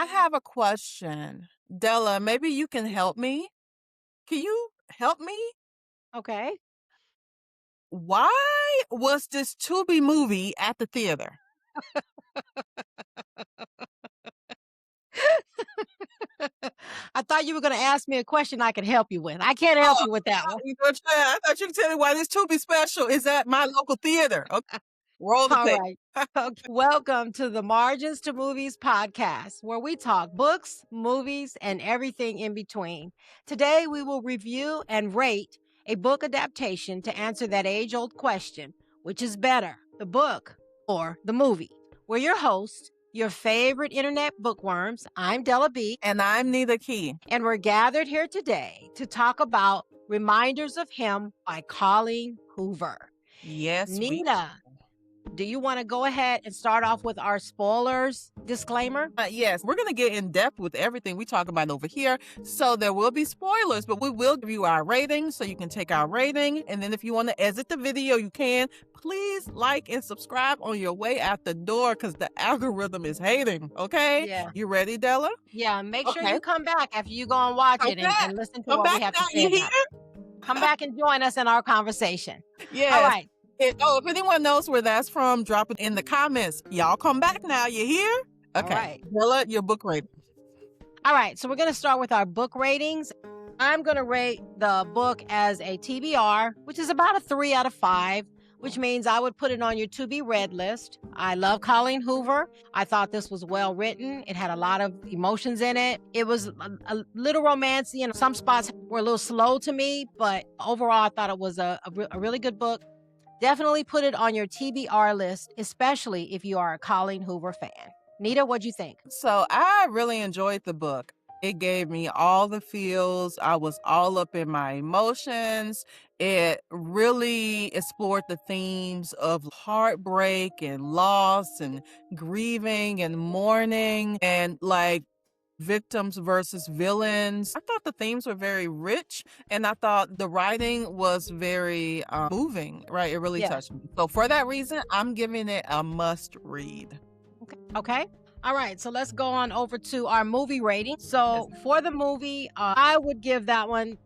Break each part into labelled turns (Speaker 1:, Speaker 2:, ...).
Speaker 1: I have a question. Della, maybe you can help me. Can you help me?
Speaker 2: Okay.
Speaker 1: Why was this Tubi movie at the theater?
Speaker 2: I thought you were gonna ask me a question I could help you with. I can't help
Speaker 1: Oh,
Speaker 2: you with that one.
Speaker 1: you know what I'm saying? I thought you could tell me why this Tubi special is at my local theater. Okay, roll the
Speaker 2: All
Speaker 1: tape.
Speaker 2: right. Okay. Welcome to the Margins to Movies podcast, where we talk books, movies, and everything in between. Today, we will review and rate a book adaptation to answer that age old question: which is better, the book or the movie? We're your hosts, your favorite internet bookworms. I'm Della B,
Speaker 1: And I'm Neither Key.
Speaker 2: and we're gathered here today to talk about Reminders of Him by Colleen Hoover.
Speaker 1: Yes, we.
Speaker 2: Nita, do you want to go ahead and start off with our spoilers disclaimer?
Speaker 1: Yes, we're going to get in depth with everything we talk about over here. So there will be spoilers, but we will give you our rating so you can take our rating. And then if you want to exit the video, you can. Please like and subscribe on your way out the door because the algorithm is hating. Okay?
Speaker 2: Yeah.
Speaker 1: You ready, Della?
Speaker 2: Yeah, make sure
Speaker 1: Okay.
Speaker 2: you come back after you go and watch
Speaker 1: Come
Speaker 2: it
Speaker 1: back.
Speaker 2: and listen to
Speaker 1: Come
Speaker 2: what we
Speaker 1: back
Speaker 2: have
Speaker 1: now.
Speaker 2: to say
Speaker 1: You
Speaker 2: about
Speaker 1: hear?
Speaker 2: it. Come back and join us in our conversation. All
Speaker 1: Yes.
Speaker 2: right.
Speaker 1: If anyone knows where that's from, drop it in the comments. Y'all come back now. You hear?
Speaker 2: All
Speaker 1: Okay.
Speaker 2: right.
Speaker 1: Della, your book rating.
Speaker 2: All right. So we're going to start with our book ratings. I'm going to rate the book as a TBR, which is about a 3 out of 5, which means I would put it on your to be read list. I love Colleen Hoover. I thought this was well written. It had a lot of emotions in it. It was a little romancy, and some spots were a little slow to me, but overall, I thought it was a really good book. Definitely put it on your TBR list, especially if you are a Colleen Hoover fan. Nita, what'd you think?
Speaker 1: So I really enjoyed the book. It gave me all the feels. I was all up in my emotions. It really explored the themes of heartbreak and loss and grieving and mourning and like victims versus villains. I thought the themes were very rich and I thought the writing was very moving, right? It really
Speaker 2: Yeah.
Speaker 1: touched me. So for that reason, I'm giving it a must read.
Speaker 2: Okay. All right. So let's go on over to our movie rating. So for the movie, I would give that one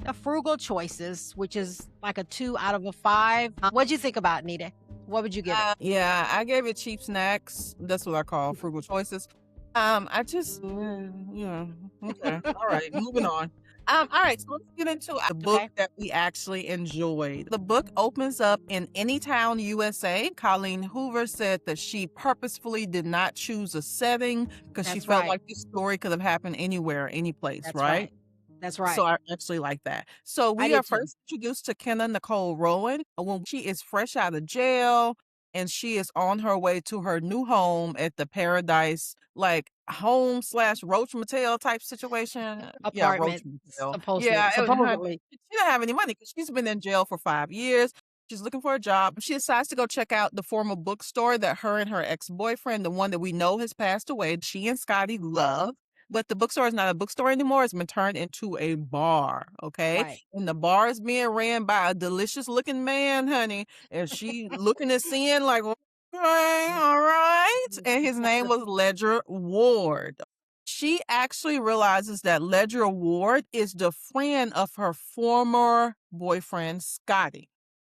Speaker 2: a frugal choices, which is like a 2 out of a 5. What'd you think about it, Nita? What would you give it?
Speaker 1: Yeah, I gave it cheap snacks. That's what I call frugal choices. I just, okay. All right, moving on. All right, so let's get into the book
Speaker 2: Okay.
Speaker 1: that we actually enjoyed. The book opens up in Anytown, USA. Colleen Hoover said that she purposefully did not choose a setting because she
Speaker 2: That's
Speaker 1: felt
Speaker 2: right.
Speaker 1: like this story could have happened anywhere, any place,
Speaker 2: That's
Speaker 1: right?
Speaker 2: right. That's right.
Speaker 1: So I actually like that. So
Speaker 2: I
Speaker 1: we
Speaker 2: did
Speaker 1: are
Speaker 2: too.
Speaker 1: first introduced to Kenna Nicole Rowan when she is fresh out of jail and she is on her way to her new home at the Paradise, like home slash Roach Motel type situation. Yeah, Roach
Speaker 2: Apartment,
Speaker 1: Motel.
Speaker 2: supposedly.
Speaker 1: Yeah,
Speaker 2: Supposedly.
Speaker 1: she didn't have any money because she's been in jail for 5 years. She's looking for a job. She decides to go check out the former bookstore that her and her ex-boyfriend, the one that we know has passed away, she and Scotty love. But the bookstore is not a bookstore anymore. It's been turned into a bar, okay?
Speaker 2: Right.
Speaker 1: And the bar is being ran by a delicious looking man, honey. And she looking at seeing like, okay, all right. And his name was Ledger Ward. She actually realizes that Ledger Ward is the friend of her former boyfriend, Scotty.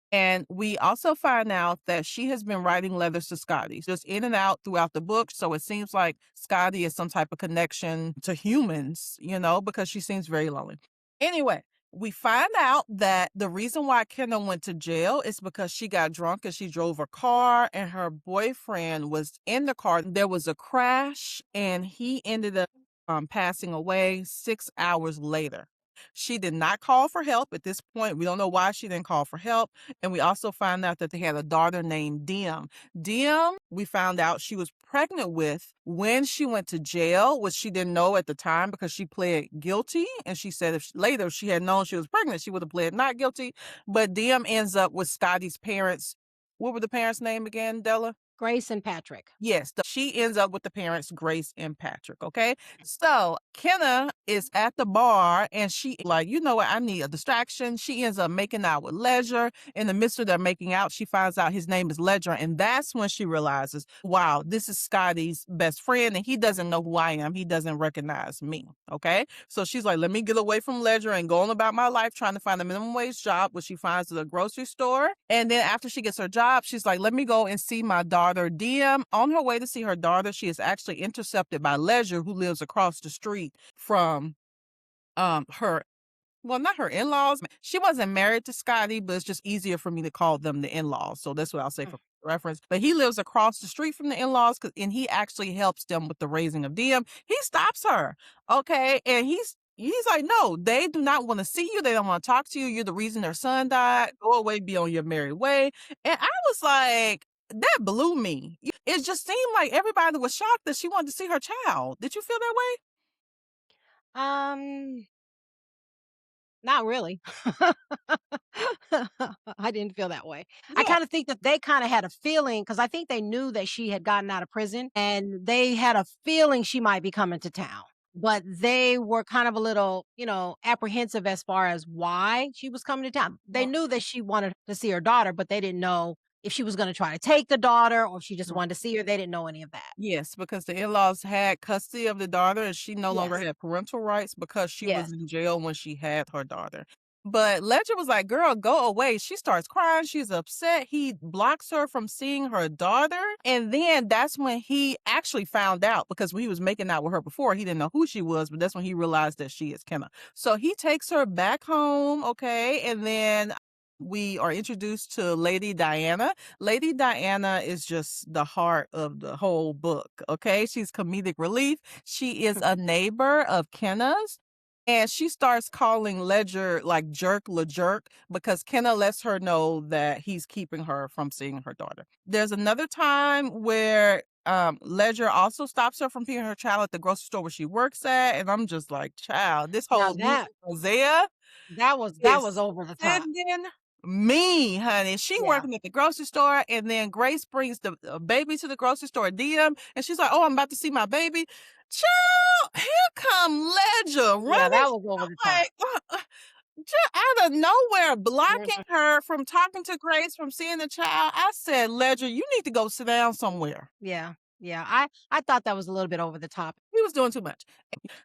Speaker 1: And we also find out that she has been writing letters to Scotty, just in and out throughout the book. So it seems like Scotty is some type of connection to humans, because she seems very lonely. Anyway, we find out that the reason why Kendall went to jail is because she got drunk and she drove a car and her boyfriend was in the car. There was a crash and he ended up passing away 6 hours later. She did not call for help at this point. We don't know why she didn't call for help. And we also found out that they had a daughter named Diem. Diem, we found out she was pregnant with when she went to jail, which she didn't know at the time because she pled guilty. And she said if she had known she was pregnant, she would have pled not guilty. But Diem ends up with Scotty's parents. What were the parents' name again, Della?
Speaker 2: Grace and Patrick.
Speaker 1: Yes, she ends up with the parents, Grace and Patrick, okay? So Kenna is at the bar and she like, you know what, I need a distraction. She ends up making out with Ledger. In the midst of their making out, she finds out his name is Ledger. And that's when she realizes, wow, this is Scotty's best friend and he doesn't know who I am. He doesn't recognize me, okay? So she's like, let me get away from Ledger and go on about my life trying to find a minimum wage job, which she finds at a grocery store. And then after she gets her job, she's like, let me go and see my daughter, Diem. On her way to see her daughter, she is actually intercepted by Ledger, who lives across the street from her, well, not her in-laws. She wasn't married to Scotty, but it's just easier for me to call them the in-laws. So that's what I'll say for reference. But he lives across the street from the in-laws, and he actually helps them with the raising of Diem. He stops her, okay? And he's like, no, they do not want to see you. They don't want to talk to you. You're the reason their son died. Go away, be on your merry way. And I was like, that blew me. It just seemed like everybody was shocked that she wanted to see her child. Did you feel that way?
Speaker 2: Um, Not really. I didn't feel that way. I
Speaker 1: Yeah.
Speaker 2: kind of think that they kind of had a feeling because I think they knew that she had gotten out of prison and they had a feeling she might be coming to town. But they were kind of a little, apprehensive as far as why she was coming to town. They knew that she wanted to see her daughter, but they didn't know if she was going to try to take the daughter or if she just wanted to see her. They didn't know any of that.
Speaker 1: Yes, because the in-laws had custody of the daughter and she no longer
Speaker 2: Yes.
Speaker 1: had parental rights because she was
Speaker 2: Yes.
Speaker 1: in jail when she had her daughter. But Ledger was like, girl, go away. She starts crying. She's upset. He blocks her from seeing her daughter. And then that's when he actually found out because when he was making out with her before, he didn't know who she was, but that's when he realized that she is Kenna. So he takes her back home, okay? And then we are introduced to Lady Diana. Lady Diana is just the heart of the whole book, okay? She's comedic relief. She is a neighbor of Kenna's. And she starts calling Ledger like Jerk LeJerk because Kenna lets her know that he's keeping her from seeing her daughter. There's another time where Ledger also stops her from seeing her child at the grocery store where she works at. And I'm just like, child, this
Speaker 2: Now
Speaker 1: whole new Hosea
Speaker 2: that
Speaker 1: is
Speaker 2: was over the top.
Speaker 1: sending me, honey. She
Speaker 2: Yeah.
Speaker 1: working at the grocery store, and then Grace brings the baby to the grocery store, Diem, and she's like, "Oh, I'm about to see my baby." Child, here come Ledger running.
Speaker 2: Yeah, that was over the top.
Speaker 1: Like, just out of nowhere, blocking
Speaker 2: Mhm.
Speaker 1: her from talking to Grace, from seeing the child. I said, Ledger, you need to go sit down somewhere.
Speaker 2: Yeah. Yeah. I thought that was a little bit over the top.
Speaker 1: He was doing too much.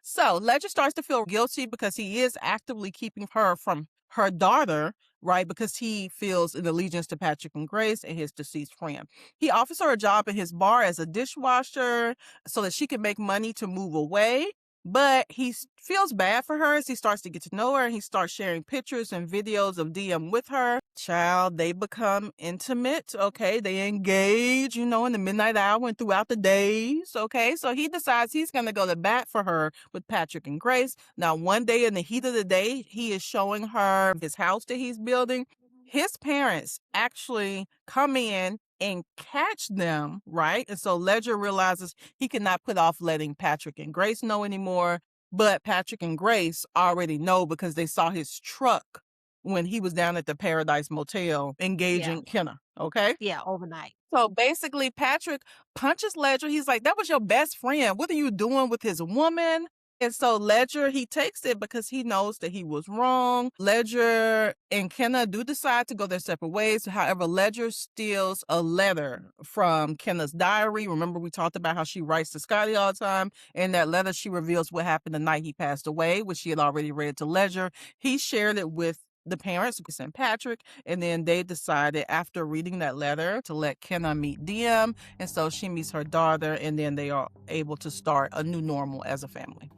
Speaker 1: So Ledger starts to feel guilty because he is actively keeping her from her daughter, right? Because he feels an allegiance to Patrick and Grace and his deceased friend. He offers her a job in his bar as a dishwasher so that she can make money to move away. But he feels bad for her as he starts to get to know her. He starts sharing pictures and videos of DM with her. Child, they become intimate, okay? They engage, in the midnight hour and throughout the days, okay? So he decides he's going to go to bat for her with Patrick and Grace. Now, one day in the heat of the day, he is showing her his house that he's building. His parents actually come in and catch them, right? And so Ledger realizes he cannot put off letting Patrick and Grace know anymore. But Patrick and Grace already know because they saw his truck when he was down at the Paradise Motel engaging Kenna, okay?
Speaker 2: Yeah, overnight.
Speaker 1: So basically, Patrick punches Ledger. He's like, that was your best friend. What are you doing with his woman? And so Ledger, he takes it because he knows that he was wrong. Ledger and Kenna do decide to go their separate ways. However, Ledger steals a letter from Kenna's diary. Remember, we talked about how she writes to Scotty all the time. In that letter, she reveals what happened the night he passed away, which she had already read to Ledger. He shared it with the parents, St. Patrick, and then they decided after reading that letter to let Kenna meet Diem. And so she meets her daughter, and then they are able to start a new normal as a family.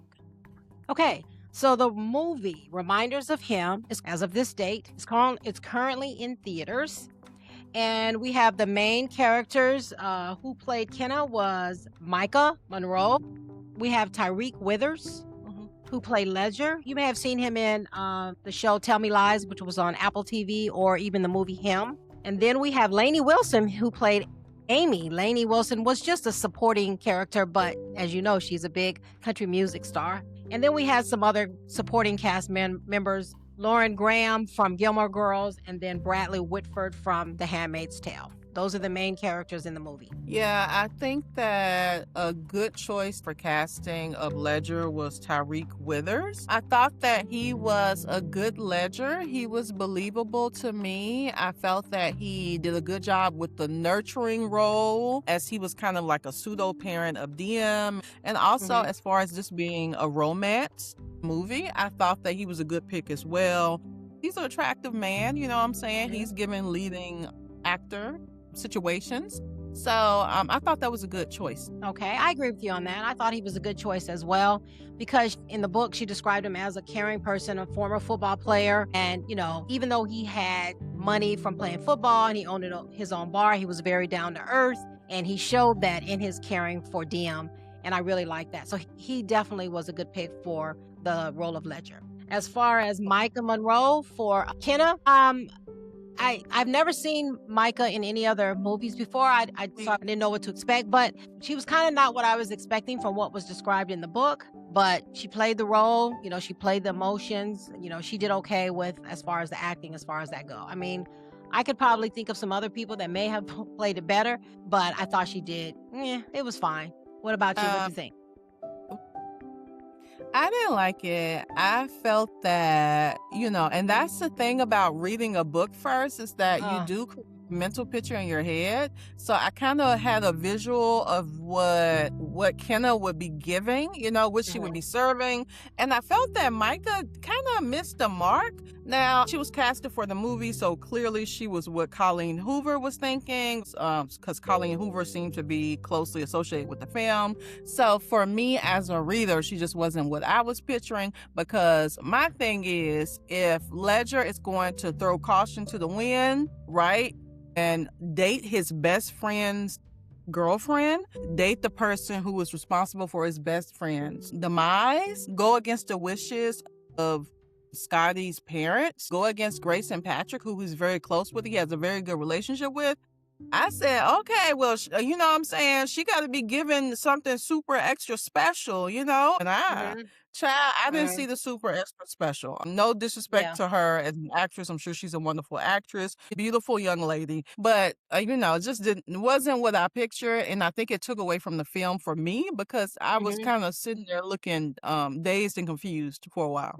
Speaker 2: Okay, so the movie Reminders of Him is, as of this date, it's currently in theaters. And we have the main characters who played Kenna was Micah Monroe. We have Tyreek Withers, who played Ledger. You may have seen him in the show Tell Me Lies, which was on Apple TV, or even the movie Him. And then we have Lainey Wilson, who played Amy. Lainey Wilson was just a supporting character, but as you know, she's a big country music star. And then we had some other supporting cast members, Lauren Graham from Gilmore Girls, and then Bradley Whitford from The Handmaid's Tale. Those are the main characters in the movie.
Speaker 1: Yeah, I think that a good choice for casting of Ledger was Tyreek Withers. I thought that he was a good Ledger. He was believable to me. I felt that he did a good job with the nurturing role, as he was kind of like a pseudo parent of DM. And also,
Speaker 2: Mhm.
Speaker 1: as far as this being a romance movie, I thought that he was a good pick as well. He's an attractive man, you know what I'm saying?
Speaker 2: Mhm.
Speaker 1: He's given leading actor situations. So I thought that was a good choice.
Speaker 2: Okay, I agree with you on that. I thought he was a good choice as well because in the book she described him as a caring person, a former football player, and even though he had money from playing football and he owned his own bar, he was very down to earth, and he showed that in his caring for DM, and I really like that. So he definitely was a good pick for the role of Ledger. As far as Micah Monroe for Kenna, I've never seen Micah in any other movies before. So I didn't know what to expect, but she was kind of not what I was expecting from what was described in the book. But she played the role, she played the emotions, she did okay with as far as the acting, as far as that go. I mean, I could probably think of some other people that may have played it better, but I thought she did. Yeah, it was fine. What about you? What do you
Speaker 1: Um,
Speaker 2: think?
Speaker 1: I didn't like it. I felt that, and that's the thing about reading a book first, is that you
Speaker 2: Uh,
Speaker 1: do create a mental picture in your head. So I kind of had a visual of what Kenna would be giving, what she would
Speaker 2: mhm.
Speaker 1: be serving. And I felt that Micah kind of missed the mark. Now, she was casted for the movie, so clearly she was what Colleen Hoover was thinking, because Colleen Hoover seemed to be closely associated with the film. So for me as a reader, she just wasn't what I was picturing, because my thing is, if Ledger is going to throw caution to the wind, right, and date his best friend's girlfriend, date the person who was responsible for his best friend's demise, go against the wishes of Scotty's parents, go against Grace and Patrick, who he's very close with, he has a very good relationship with. I said, okay, well, you know what I'm saying? She got to be given something super extra special, And
Speaker 2: Mhm.
Speaker 1: I didn't see
Speaker 2: Mhm.
Speaker 1: the super extra special. No disrespect
Speaker 2: Yeah.
Speaker 1: to her as an actress. I'm sure she's a wonderful actress, beautiful young lady. But, it just wasn't what I pictured. And I think it took away from the film for me, because I was
Speaker 2: Mhm.
Speaker 1: kind of sitting there looking dazed and confused for a while.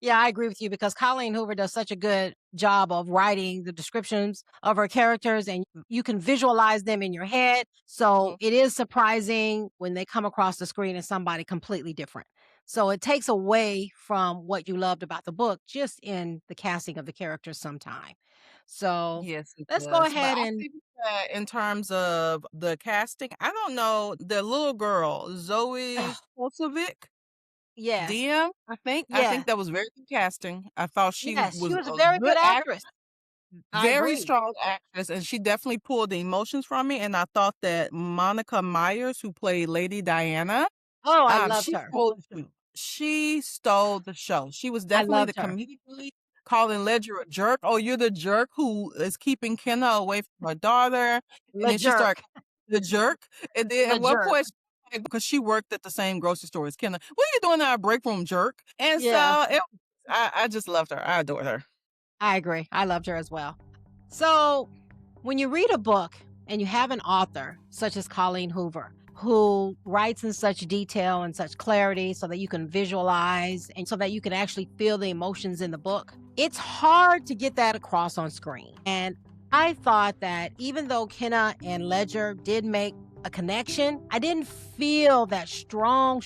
Speaker 2: Yeah, I agree with you because Colleen Hoover does such a good job of writing the descriptions of her characters and you can visualize them in your head. So
Speaker 1: Mhm.
Speaker 2: it is surprising when they come across the screen as somebody completely different. So it takes away from what you loved about the book just in the casting of the characters sometime. So
Speaker 1: Yes, it
Speaker 2: let's go
Speaker 1: does. But
Speaker 2: ahead
Speaker 1: I
Speaker 2: and
Speaker 1: think that in terms of the casting, I don't know, the little girl, Zoe
Speaker 2: ugh,
Speaker 1: Kosovic,
Speaker 2: yes.
Speaker 1: DM, I think. I
Speaker 2: Yeah.
Speaker 1: think that was very good casting. I thought she
Speaker 2: Yes. She
Speaker 1: was
Speaker 2: was a
Speaker 1: a
Speaker 2: very
Speaker 1: good
Speaker 2: good actress. I
Speaker 1: very
Speaker 2: agree.
Speaker 1: strong actress, and she definitely pulled the emotions from me. And I thought that Monica Myers, who played Lady Diana,
Speaker 2: Oh, I loved
Speaker 1: she
Speaker 2: her.
Speaker 1: stole the show. She stole the show. She was
Speaker 2: I
Speaker 1: definitely the
Speaker 2: loved her.
Speaker 1: comedic lead, calling Ledger a jerk. "Oh, you're the jerk who is keeping Kenna away from her daughter." And
Speaker 2: Le
Speaker 1: then she started
Speaker 2: jerk.
Speaker 1: the jerk. And then
Speaker 2: Le
Speaker 1: at one
Speaker 2: jerk.
Speaker 1: point, because she worked at the same grocery store as Kenna, "What are you doing in our break room, jerk?" And
Speaker 2: Yeah.
Speaker 1: so I just loved her. I adored her.
Speaker 2: I agree. I loved her as well. So, when you read a book and you have an author such as Colleen Hoover, who writes in such detail and such clarity so that you can visualize and so that you can actually feel the emotions in the book, it's hard to get that across on screen. And I thought that even though Kenna and Ledger did make a connection, I didn't feel that strong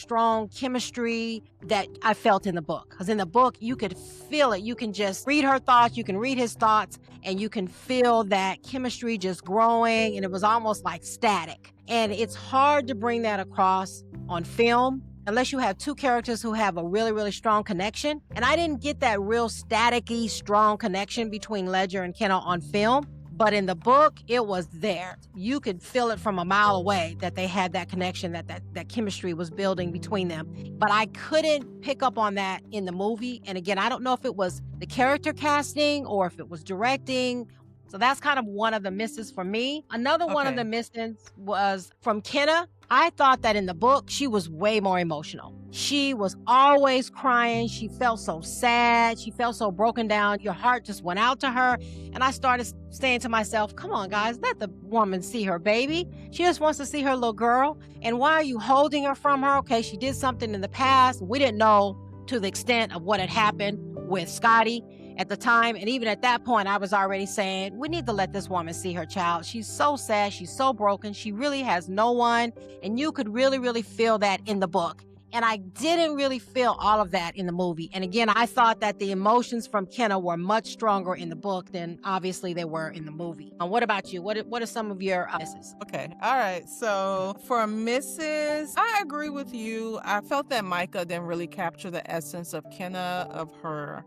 Speaker 2: chemistry that I felt in the book. Because in the book, you could feel it. You can just read her thoughts, you can read his thoughts, and you can feel that chemistry just growing. And it was almost like static. And it's hard to bring that across on film unless you have two characters who have a really strong connection. And I didn't get that real staticky, strong connection between Ledger and Kenna on film. But in the book, it was there. You could feel it from a mile away that they had that connection, that chemistry was building between them. But I couldn't pick up on that in the movie. And again, I don't know if it was the character casting or if it was directing. So that's kind of one of the misses for me. Another one of the
Speaker 1: Okay.
Speaker 2: misses was from Kenna. I thought that in the book, she was way more emotional. She was always crying. She felt so sad. She felt so broken down. Your heart just went out to her. And I started saying to myself, come on, guys, let the woman see her baby. She just wants to see her little girl. And why are you holding her from her? Okay, she did something in the past. We didn't know to the extent of what had happened with Scotty at the time. And even at that point, I was already saying, we need to let this woman see her child. She's so sad. She's so broken. She really has no one. And you could really, really feel that in the book. And I didn't really feel all of that in the movie. And again, I thought that the emotions from Kenna were much stronger in the book than obviously they were in the movie. What about you? What are some of your misses?
Speaker 1: Okay. All right. So for Mrs., I agree with you. I felt that Micah didn't really capture the essence of Kenna, of her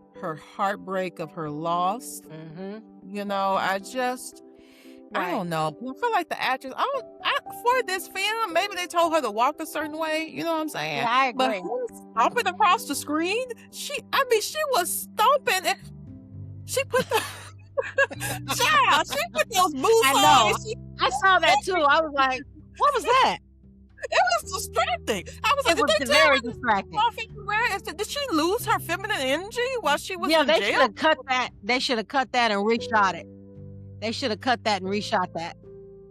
Speaker 1: heartbreak, of her loss. You know, I
Speaker 2: Right.
Speaker 1: don't know. I feel like the actress, for this film, maybe they told her to walk a certain way. You know what I'm saying?
Speaker 2: Yeah, I
Speaker 1: But
Speaker 2: agree.
Speaker 1: her stomping across the screen, she was stomping and she put the child, she put those boots
Speaker 2: I
Speaker 1: on and
Speaker 2: know. I saw that too. I was like, what was that?
Speaker 1: it was distracting. I was like,
Speaker 2: It
Speaker 1: did
Speaker 2: was
Speaker 1: they tell her
Speaker 2: very
Speaker 1: to
Speaker 2: distracting.
Speaker 1: off everywhere? Did she lose her feminine energy while she was
Speaker 2: Yeah,
Speaker 1: in
Speaker 2: they should
Speaker 1: jail?
Speaker 2: have cut that. They should have cut that and reshot it. They should have cut that and reshot that.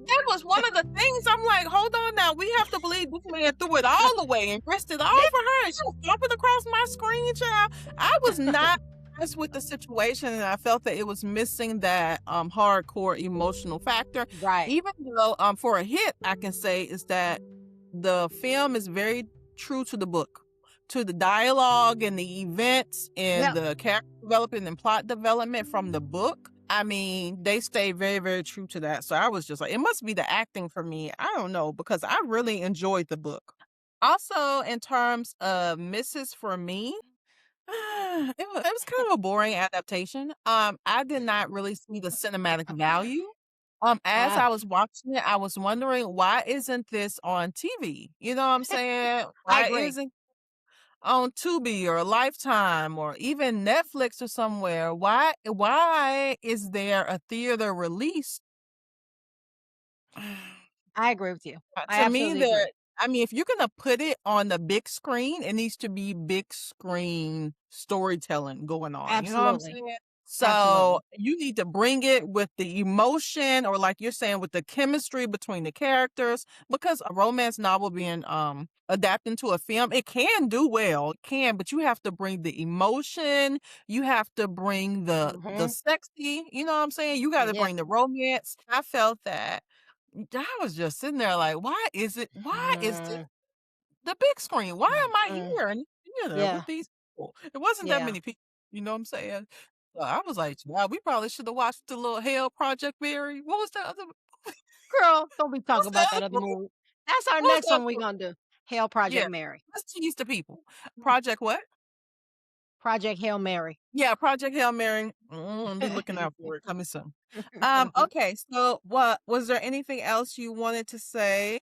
Speaker 1: That was one of the things. I'm like, hold on now. We have to believe this man threw it all away and risked it all for her. And she was jumping across my screen, child. I was not impressed with the situation, and I felt that it was missing that hardcore emotional factor.
Speaker 2: Right.
Speaker 1: Even though for a hit, I can say is that the film is very true to the book, to the dialogue and the events and
Speaker 2: Yep.
Speaker 1: the character development and plot development from the book. I mean, they stay very, very true to that. So I was just like, it must be the acting for me. I don't know, because I really enjoyed the book. Also, in terms of Mrs. for me, it was kind of a boring adaptation. I did not really see the cinematic value. As
Speaker 2: Ah,
Speaker 1: I was watching it, I was wondering, why isn't this on TV? You know what I'm saying?
Speaker 2: I
Speaker 1: Why
Speaker 2: agree.
Speaker 1: isn't on Tubi or Lifetime or even Netflix or somewhere? Why is there a theater release?
Speaker 2: I agree with you. I
Speaker 1: To me,
Speaker 2: absolutely agree.
Speaker 1: if you're gonna put it on the big screen, it needs to be big screen storytelling going on. You know what I'm
Speaker 2: Absolutely.
Speaker 1: saying? So
Speaker 2: Absolutely.
Speaker 1: you need to bring it with the emotion, or like you're saying, with the chemistry between the characters. Because a romance novel being adapted into a film, it can do well, it can, but you have to bring the emotion, you have to bring the
Speaker 2: Hmm.
Speaker 1: sexy, you know what I'm saying? You gotta
Speaker 2: Yeah.
Speaker 1: bring the romance. I felt that I was just sitting there like, why is this
Speaker 2: Mm,
Speaker 1: the big screen? Why am I
Speaker 2: mm.
Speaker 1: here in the theater
Speaker 2: Yeah.
Speaker 1: with these people? It wasn't that
Speaker 2: Yeah.
Speaker 1: many people, you know what I'm saying? So I was like, wow, we probably should have watched the little Hell Project Mary. What was the other
Speaker 2: Girl, don't be talking
Speaker 1: what's the
Speaker 2: about that
Speaker 1: other
Speaker 2: other
Speaker 1: movie?
Speaker 2: movie. That's our
Speaker 1: What was
Speaker 2: next
Speaker 1: the
Speaker 2: one
Speaker 1: other
Speaker 2: we're
Speaker 1: one?
Speaker 2: gonna do. Hail
Speaker 1: Yeah.
Speaker 2: Project Mary.
Speaker 1: Let's tease the people. Project what?
Speaker 2: Project Hail Mary.
Speaker 1: Yeah, Project Hail Mary. Be looking out for it coming soon. Okay, so what was there anything else you wanted to say?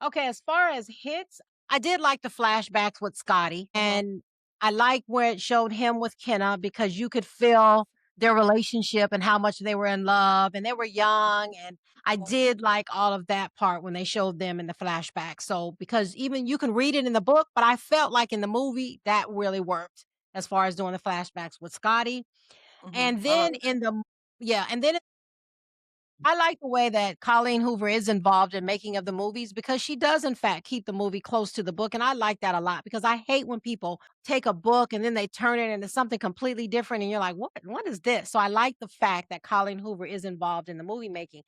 Speaker 2: Okay, as far as hits, I did like the flashbacks with Scotty, and I like where it showed him with Kenna because you could feel their relationship and how much they were in love and they were young. And I did like all of that part when they showed them in the flashback. So, because even you can read it in the book, but I felt like in the movie that really worked as far as doing the flashbacks with Scotty. And
Speaker 1: All
Speaker 2: then in the, yeah, and then I like the way that Colleen Hoover is involved in making of the movies because she does, in fact, keep the movie close to the book. And I like that a lot because I hate when people take a book and then they turn it into something completely different. And you're like, what is this? So I like the fact that Colleen Hoover is involved in the movie making.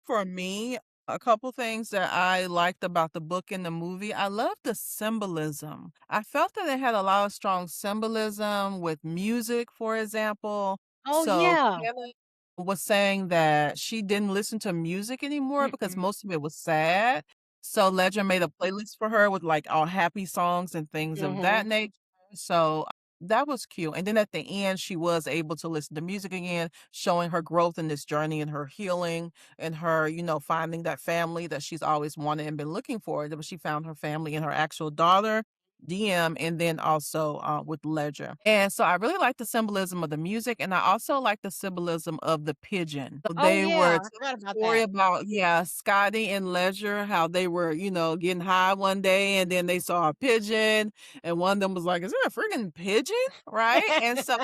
Speaker 1: For me, a couple things that I liked about the book and the movie, I love the symbolism. I felt that it had a lot of strong symbolism with music, for example.
Speaker 2: Oh,
Speaker 1: So
Speaker 2: yeah.
Speaker 1: Kelly was saying that she didn't listen to music anymore because
Speaker 2: Mm-mm.
Speaker 1: most of it was sad. So Ledger made a playlist for her with like all happy songs and things of
Speaker 2: Hmm.
Speaker 1: that nature. So that was cute. And then at the end, she was able to listen to music again, showing her growth in this journey and her healing and her, finding that family that she's always wanted and been looking for. That she found her family in her actual daughter. DM and then also with Ledger. And so I really like the symbolism of the music, and I also like the symbolism of the pigeon.
Speaker 2: Oh,
Speaker 1: They
Speaker 2: yeah,
Speaker 1: were
Speaker 2: I
Speaker 1: telling
Speaker 2: forgot
Speaker 1: a
Speaker 2: about
Speaker 1: story
Speaker 2: that.
Speaker 1: about, yeah, Scotty and Ledger, how they were, getting high one day and then they saw a pigeon, and one of them was like, "Is there a freaking pigeon?" Right? And so,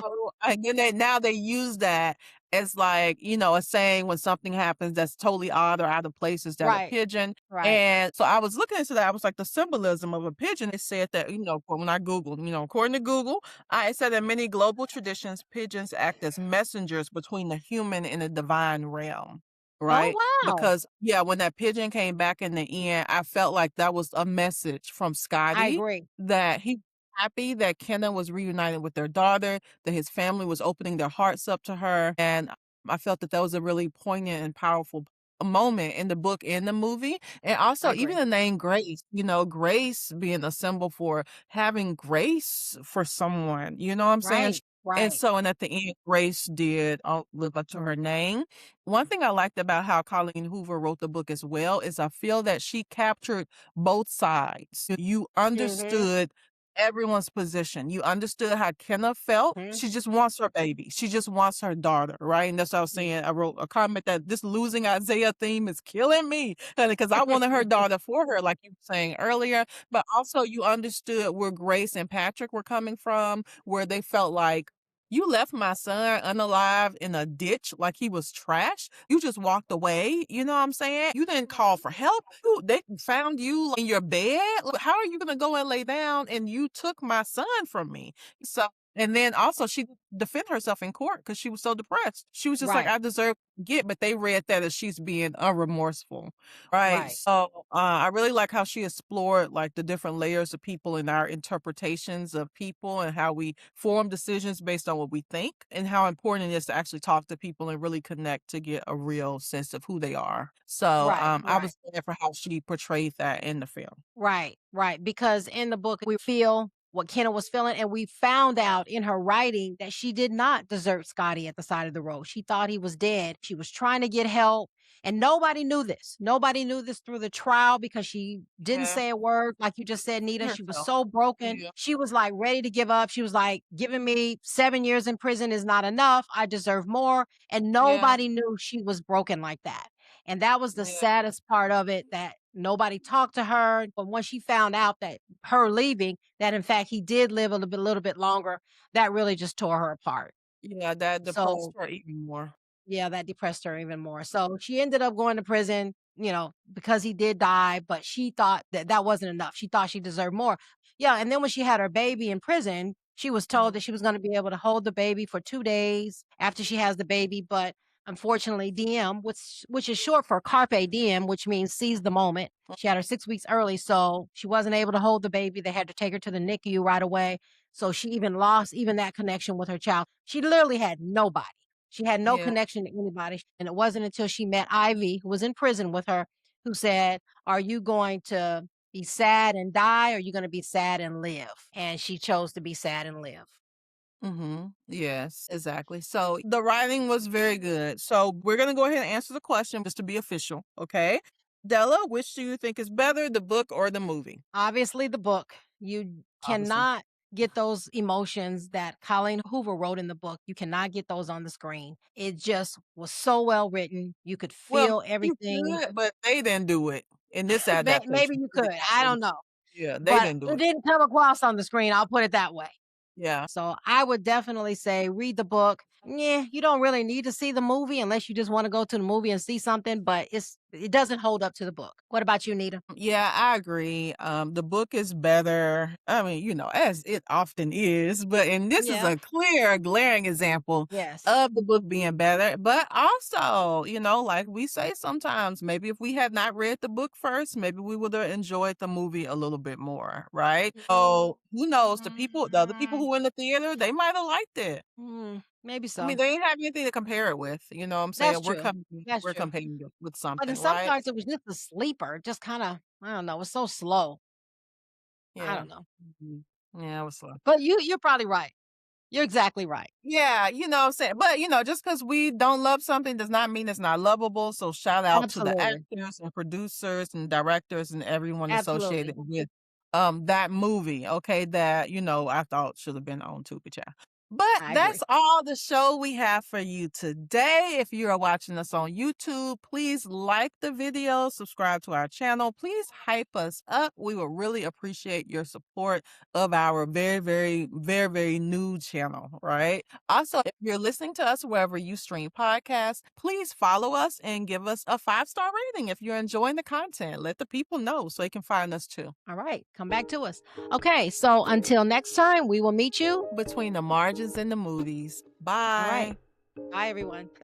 Speaker 1: and then now they use that as like, a saying when something happens that's totally odd or out of place, is that a
Speaker 2: Right,
Speaker 1: pigeon?
Speaker 2: right,
Speaker 1: And so I was looking into that. I was like, the symbolism of a pigeon. It said that, when I Googled, according to Google, it said in many global traditions, pigeons act as messengers between the human and the divine realm.
Speaker 2: oh,
Speaker 1: Right.
Speaker 2: wow,
Speaker 1: Because, yeah, when that pigeon came back in the end, I felt like that was a message from
Speaker 2: I
Speaker 1: Scotty
Speaker 2: agree.
Speaker 1: that he happy that Kenna was reunited with their daughter, that his family was opening their hearts up to her. And I felt that that was a really poignant and powerful moment in the book and the movie. And
Speaker 2: I
Speaker 1: also even
Speaker 2: agree.
Speaker 1: the name Grace, Grace being a symbol for having grace for someone, you know what I'm saying?
Speaker 2: Right,
Speaker 1: And
Speaker 2: right,
Speaker 1: so, and at the end, Grace did live up to her name. One thing I liked about how Colleen Hoover wrote the book as well is I feel that she captured both sides. You
Speaker 2: mhm,
Speaker 1: understood everyone's position. You understood how Kenna felt.
Speaker 2: mhm,
Speaker 1: She just wants her baby. She just wants her daughter, right? And that's what I was
Speaker 2: mm.
Speaker 1: saying. I wrote a comment that this losing Isaiah theme is killing me, because I wanted her daughter for her, like you were saying earlier. But also, you understood where Grace and Patrick were coming from, where they felt like, you left my son unalived in a ditch like he was trash. You just walked away. You know what I'm saying? You didn't call for help. They found you in your bed. Like, how are you going to go and lay down? And you took my son from me. So, and then also she defended herself in court because she was so depressed. She was just like,
Speaker 2: Right,
Speaker 1: I deserve to get, but they read that as she's being unremorseful. Right.
Speaker 2: right,
Speaker 1: So I really like how she explored like the different layers of people and our interpretations of people and how we form decisions based on what we think, and how important it is to actually talk to people and really connect to get a real sense of who they are. So
Speaker 2: right,
Speaker 1: I
Speaker 2: right.
Speaker 1: was glad for how she portrayed that in the film.
Speaker 2: Right, right. Because in the book, we feel what Kenna was feeling, and we found out in her writing that she did not desert Scotty at the side of the road. She thought he was dead. She was trying to get help, and nobody knew this. Nobody knew this through the trial because she didn't
Speaker 1: Yeah.
Speaker 2: say a word. Like you just said, Nita, she was
Speaker 1: Herself.
Speaker 2: so broken.
Speaker 1: Yeah.
Speaker 2: She was like ready to give up. She was like, giving me 7 years in prison is not enough. I deserve more. And
Speaker 1: Yeah.
Speaker 2: nobody knew she was broken like that. And that was the
Speaker 1: Yeah.
Speaker 2: saddest part of it, that nobody talked to her. But once she found out that her leaving, that in fact he did live a little bit longer, that really just tore her apart.
Speaker 1: Yeah, that depressed
Speaker 2: So
Speaker 1: her even more.
Speaker 2: yeah, that depressed her even more. So she ended up going to prison, because he did die, but she thought that that wasn't enough. She thought she deserved more. Yeah, and then when she had her baby in prison, she was told
Speaker 1: Mhm.
Speaker 2: that she was going to be able to hold the baby for 2 days after she has the baby, but unfortunately DM, which is short for carpe diem, which means seize the moment. She had her 6 weeks early, so she wasn't able to hold the baby. They had to take her to the NICU right away. So she even lost even that connection with her child. She literally had nobody. She had no
Speaker 1: Yeah.
Speaker 2: connection to anybody, and it wasn't until she met Ivy, who was in prison with her, who said, "Are you going to be sad and die, or are you gonna be sad and live?" And she chose to be sad and live.
Speaker 1: Yes, exactly. So the writing was very good. So we're gonna go ahead and answer the question just to be official, okay? Della, which do you think is better, the book or the movie?
Speaker 2: Obviously, the book, you
Speaker 1: Obviously.
Speaker 2: cannot get those emotions that Colleen Hoover wrote in the book. You cannot get those on the screen. It just was so well written. You could
Speaker 1: Well,
Speaker 2: feel
Speaker 1: you
Speaker 2: everything.
Speaker 1: could, but they didn't do it in this
Speaker 2: Maybe
Speaker 1: adaptation.
Speaker 2: you
Speaker 1: They
Speaker 2: could, I
Speaker 1: didn't
Speaker 2: don't
Speaker 1: do
Speaker 2: know,
Speaker 1: it. Yeah, they
Speaker 2: but
Speaker 1: didn't do
Speaker 2: it
Speaker 1: it.
Speaker 2: didn't come across on the screen, I'll put it that way.
Speaker 1: Yeah.
Speaker 2: So I would definitely say read the book. Yeah, you don't really need to see the movie unless you just want to go to the movie and see something, but it doesn't hold up to the book. What about you, Nita?
Speaker 1: Yeah, I agree. The book is better. I mean, as it often is, and this is
Speaker 2: Yeah.
Speaker 1: a clear, glaring example
Speaker 2: Yes.
Speaker 1: of the book being better. But also, like we say sometimes, maybe if we had not read the book first, maybe we would have enjoyed the movie a little bit more, right? So who knows? The other people who were in the theater, they might have liked it.
Speaker 2: Maybe
Speaker 1: I mean,
Speaker 2: so.
Speaker 1: they ain't have anything to compare it with. You know what I'm
Speaker 2: That's
Speaker 1: saying?
Speaker 2: true. That's
Speaker 1: We're
Speaker 2: true.
Speaker 1: comparing it with
Speaker 2: But in
Speaker 1: something,
Speaker 2: some
Speaker 1: right?
Speaker 2: parts, it was just a sleeper. Just kind of, I don't know. It was so slow. I
Speaker 1: Yeah.
Speaker 2: don't know.
Speaker 1: Mhm. Yeah, it was slow.
Speaker 2: But you're probably right. You're exactly right.
Speaker 1: Yeah, you know what I'm saying? But, just because we don't love something does not mean it's not lovable, so shout out to the
Speaker 2: Absolutely.
Speaker 1: actors and producers and directors and everyone associated
Speaker 2: Absolutely.
Speaker 1: with, that movie, okay, that, I thought should have been on Tubi Child. But
Speaker 2: I
Speaker 1: that's
Speaker 2: agree.
Speaker 1: all the show we have for you today. If you are watching us on YouTube, please like the video, subscribe to our channel. Please hype us up. We would really appreciate your support of our very, very, very, very new channel, right? Also, if you're listening to us wherever you stream podcasts, please follow us and give us a 5-star rating if you're enjoying the content. Let the people know so they can find us too.
Speaker 2: All right, come back to us. Okay, so until next time, we will meet you
Speaker 1: Between the margins and the movies.
Speaker 2: All right.
Speaker 1: Bye.
Speaker 2: Bye, everyone.